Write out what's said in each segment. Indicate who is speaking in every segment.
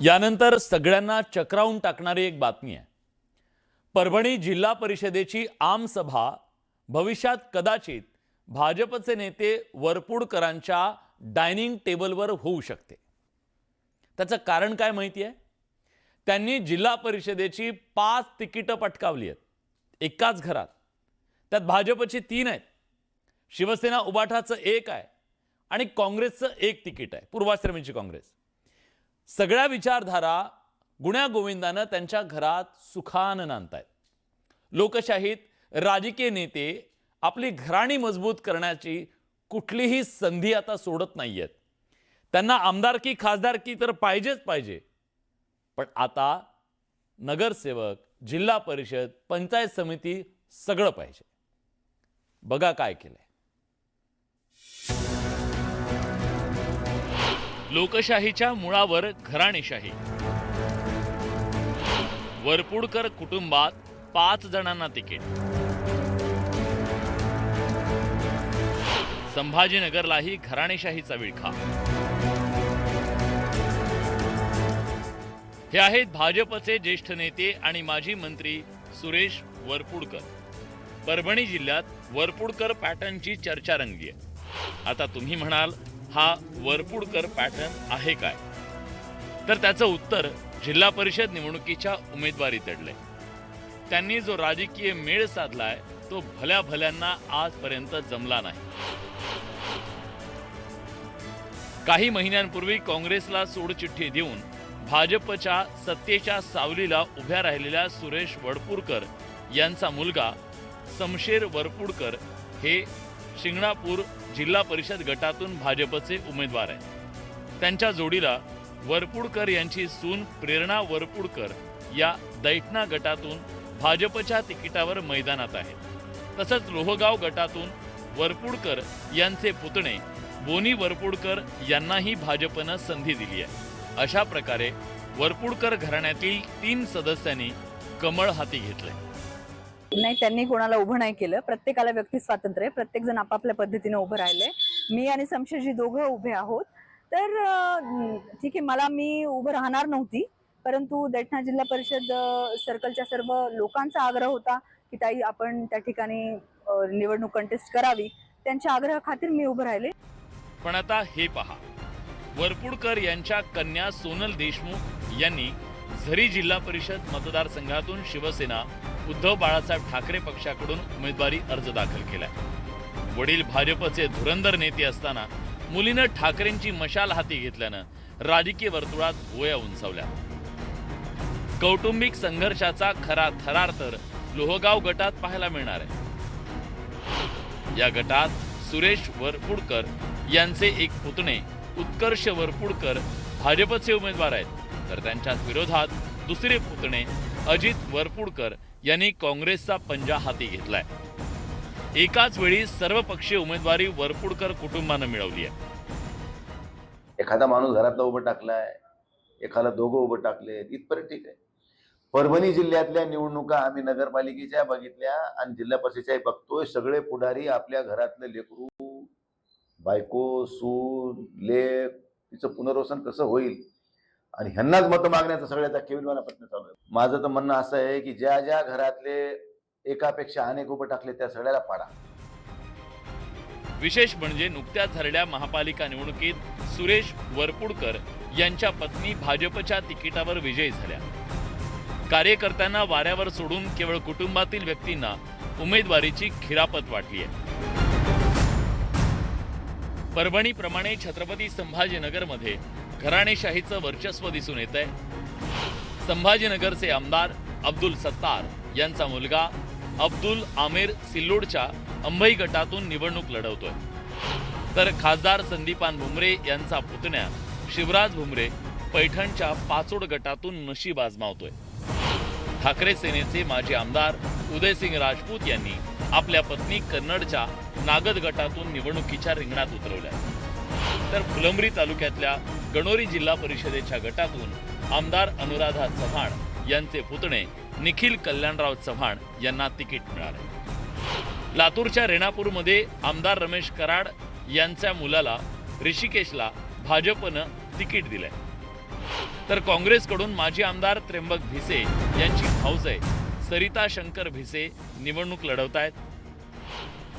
Speaker 1: यानंतर सगळ्यांना चक्रावून टाकणारी एक बातमी आहे। परभणी जिल्हा परिषदेची आम सभा भविष्यात कदाचित भाजपचे नेते वरपुडकरांच्या डायनिंग टेबलवर होऊ शकते। त्याचं कारण काय माहिती आहे? त्यांनी जिल्हा परिषदेची 5 तिकीटं पटकावली आहेत एकाच घरात। त्यात भाजपची 3 आहेत, शिवसेना उबाठाचं 1 आहे आणि काँग्रेसचं 1 तिकीट आहे, पूर्वाश्रमीची काँग्रेस। सगळ्या विचारधारा गुण्यागोविंदानं त्यांच्या घरात सुखानं नांदतायत। लोकशाहीत राजकीय नेते आपली घराणी मजबूत करण्याची कुठलीही संधी आता सोडत नाहीयेत। त्यांना आमदारकी खासदारकी तर पाहिजेच पाहिजे, पण आता नगरसेवक, जिल्हा परिषद, पंचायत समिती सगळं पाहिजे। बघा काय केलंय। लोकशाहीच्या मुळावर घराणेशाही। वरपुडकर कुटुंबात 5 जणांना तिकीट। संभाजीनगरलाही घराणेशाहीचा विळखा। हे आहेत भाजपचे ज्येष्ठ नेते आणि माजी मंत्री सुरेश वरपुडकर। परभणी जिल्ह्यात वरपुडकर पॅटर्नची चर्चा रंगली आहे। आता तुम्ही म्हणाल, हा वरपुडकर पॅटर्न आहे काय? तर त्याचं उत्तर जिल्हा परिषद निवडणुकीच्या उमेदवारीत दडलंय। त्यांनी जो राजकीय मेळ साधलाय तो भल्या भल्यांना आजपर्यंत जमला नाही। काही महिन्यांपूर्वी काँग्रेसला सोडचिठ्ठी देऊन भाजपच्या सत्तेच्या सावलीला उभ्या राहिलेल्या सुरेश वरपुडकर यांचा मुलगा समशेर वरपुडकर हे शिंगणापूर जिल्हा परिषद गटातून भाजपचे उमेदवार आहेत। त्यांच्या जोडीला वरपुडकर यांची सून प्रेरणा वरपुडकर या दैठणा गटातून भाजपच्या तिकिटावर मैदानात आहेत। तसंच लोहगाव गटातून वरपुडकर यांचे पुतणे बोनी वरपुडकर यांनाही भाजपनं संधी दिली आहे। अशा प्रकारे वरपुडकर घराण्यातील 3 सदस्यांनी कमळ हाती घेतले।
Speaker 2: नाही, त्यांनी कोणाला उभं नाही केलं। प्रत्येकाला व्यक्ती स्वातंत्र्य आहे, प्रत्येक जण आपापल्या पद्धतीने उभं राहिले। मी आणि समशेरजी दोघं उभे आहोत। तर ठीक आहे, मी उभं राहणार नव्हती, परंतु दैठणा जिल्हा परिषद सर्कलच्या सर्व लोकांचा आग्रह होता की ताई आपण त्या ठिकाणी निवडणूक कंटेस्ट करावी। त्यांच्या आग्रहाखातीर मी उभं राहिले।
Speaker 1: पण आता हे पहा, वरपुडकर यांच्या कन्या सोनल देशमुख यांनी झरी जिल्हा परिषद मतदारसंघातून शिवसेना उद्धव बाळासाहेब ठाकरे पक्षाकडून उमेदवारी अर्ज दाखल केलाय। वडील भाजपचे धुरंधर नेते असताना मुलीनं ठाकरेंची मशाल हाती घेतल्यानं राजकीय वर्तुळात भुवया उंचावल्या। कौटुंबिक संघर्षाचा खरा थरार तर लोहगाव गटात पाहायला मिळणार आहे। या गटात सुरेश वरपुडकर यांचे एक पुतणे उत्कर्ष वरपुडकर भाजपचे उमेदवार आहेत, तर त्यांच्याच विरोधात दुसरे पुतणे अजित वरपुडकर यांनी काँग्रेसचा पंजा हाती घेतलाय। एकाच वेळी सर्व पक्षीय उमेदवारी वरपुडकर कुटुंबानं मिळवली आहे।
Speaker 3: एखादा माणूस घरातला उभं टाकलाय, एखादा दोघं उभं टाकले, इथपर्यंत ठीक आहे। परभणी जिल्ह्यातल्या निवडणुका आम्ही नगरपालिकेच्या बघितल्या आणि जिल्हा परिषदेच्या बघतोय। सगळे पुढारी आपल्या घरातले लेकरू, बायको, सून, लेक तिचं पुनर्वसन कसं होईल आणि ह्यांनाच मतं मागण्याचा सगळ्याचा केविलवाना प्रयत्न चालू आहे। माझं तर म्हणणं असं आहे की ज्या ज्या घरातले एकापेक्षा अनेक उभं टाकले त्या सगळ्याला पाडा।
Speaker 1: विशेष म्हणजे नुकत्याच झालेल्या महापालिका निवडणुकीत सुरेश वरपुडकर यांच्या पत्नी भाजपच्या तिकिटावर विजयी झाल्या। कार्यकर्त्यांना वाऱ्यावर सोडून केवळ कुटुंबातील व्यक्तींना उमेदवारीची खिरापत वाटली आहे। परभणीप्रमाणे छत्रपती संभाजीनगरमध्ये घराणेशाहीचं वर्चस्व दिसून येत आहे। संभाजीनगरचे आमदार अब्दुल सत्तार यांचा मुलगा अब्दुल आमिर सिल्लोडच्या अंबई गटातून निवडणूक लढवतोय, तर खासदार संदीपान भुमरे यांचा पुतण्या शिवराज भुमरे पैठणच्या पाचोड गटातून नशीब आजमावतोय। ठाकरे सेनेचे माजी आमदार उदयसिंग राजपूत यांनी आपल्या पत्नी कन्नडच्या नागद गटातून निवडणुकीच्या रिंगणात उतरवल्या, तर फुलंब्री तालुक्यातल्या गणोरी जिल्हा परिषदेच्या गटातून आमदार अनुराधा चव्हाण यांचे पुतणे निखिल कल्याणराव चव्हाण यांना तिकीट मिळाले। लातूरच्या रेणापूरमध्ये आमदार रमेश कराड यांच्या मुलाला ऋषिकेशला भाजपनं तिकीट दिलंय। तर काँग्रेसकडून माजी आमदार त्र्यंबक भिसे यांची भाऊजय सरिता शंकर भिसे निवडणूक लढवतायत.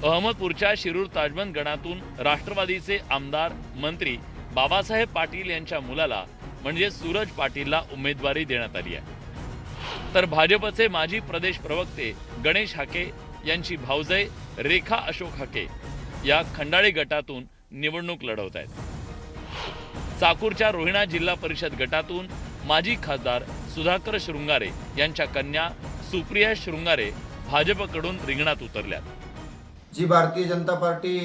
Speaker 1: अहमदपूरच्या शिरूर ताजबंद गणातून राष्ट्रवादीचे आमदार मंत्री बाबासाहेब पाटील यांच्या मुलाला म्हणजे सूरज पाटीलला उमेदवारी देण्यात आली आहे. तर भाजपचे माजी प्रदेश प्रवक्ते गणेश हाके यांची भाऊजय रेखा अशोक हाके या खंडाळी गटातून निवडणूक लढवत आहेत. चाकूरच्या रोहिणा जिल्हा परिषद गटातून माजी खासदार सुधाकर शृंगारे यांच्या कन्या सुप्रिया शृंगारे भाजपकडून रिंगणात उतरल्यात.
Speaker 4: जी भारतीय जनता पार्टी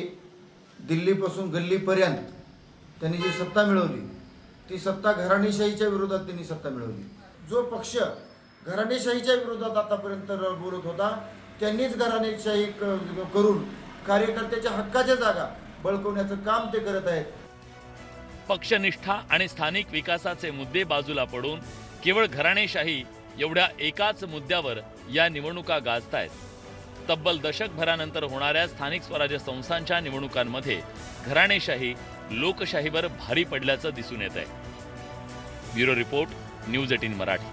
Speaker 4: दिल्लीपासून गल्लीपर्यंत त्यांनी जी सत्ता मिळवली ती सत्ता घराणेशाहीच्या विरोधात त्यांनी सत्ता मिळवली. जो पक्ष घराणेशाहीच्या विरोधात आतापर्यंत बोलत होता त्यांनीच घराणेशाही करून कार्यकर्त्याच्या हक्काच्या जागा बळकवण्याचं काम ते करत आहेत.
Speaker 1: पक्षनिष्ठा आणि स्थानिक विकासाचे मुद्दे बाजूला पडून केवळ घराणेशाही एवढ्या एकाच मुद्द्यावर या निवडणुका गाजतायत. तब्बल दशकभरानंतर होणाऱ्या स्थानिक स्वराज्य संस्थांच्या निवडणुकांमध्ये घराणेशाही लोकशाहीवर भारी पडल्याचं दिसून येत आहे. Bureau report, news 18 Marathi.